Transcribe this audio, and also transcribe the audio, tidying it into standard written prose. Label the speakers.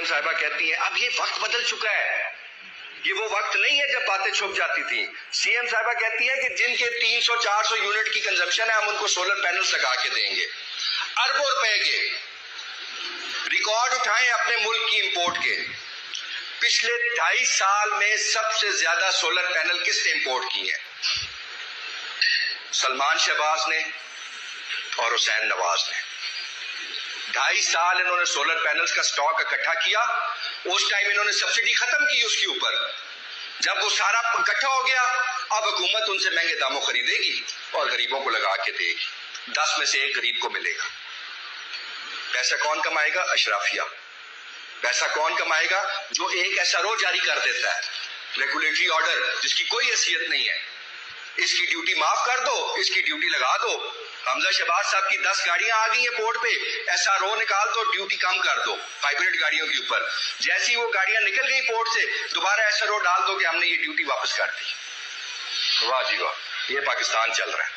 Speaker 1: صاحبہ کہتی ہیں اب یہ وقت بدل چکا ہے، یہ وہ وقت نہیں ہے جب باتیں چھپ جاتی تھیں. سی ایم صاحبہ کہتی ہیں کہ جن کے 300-400 یونٹ کی کنزمپشن ہے ہم ان کو سولر پینلز لگا کے دیں گے. اربوں روپے کے ریکارڈ اٹھائیں اپنے ملک کی امپورٹ کے. پچھلے 2.5 سال میں سب سے زیادہ سولر پینل کس نے امپورٹ کی ہیں؟ سلمان شہباز نے اور حسین نواز نے. 2.5 سال انہوں نے سولر پینلز کا سٹاک اکٹھا کیا. اس ٹائم انہوں نے سبسڈی ختم کی اس کے اوپر. جب وہ سارا اکٹھا ہو گیا اب حکومت ان سے مہنگے داموں خریدے گی اور غریبوں کو لگا کے دے گی. 10 میں سے 1 غریب کو ملے گا. پیسہ کون کمائے گا؟ اشرافیہ. پیسہ کون کمائے گا؟ جو ایک ایسا رو جاری کر دیتا ہے ریگولیٹری آرڈر جس کی کوئی حیثیت نہیں ہے. اس کی ڈیوٹی معاف کر دو، اس کی ڈیوٹی لگا دو. حمزہ شہباز صاحب کی 10 گاڑیاں آ گئی ہیں پورٹ پہ، ایسا رو نکال دو، ڈیوٹی کم کر دو ہائیبریڈ گاڑیوں کے اوپر. جیسی وہ گاڑیاں نکل گئی پورٹ سے دوبارہ ایسا رو ڈال دو کہ ہم نے یہ ڈیوٹی واپس کر دی. واہ جی واہ، یہ پاکستان چل رہا ہے.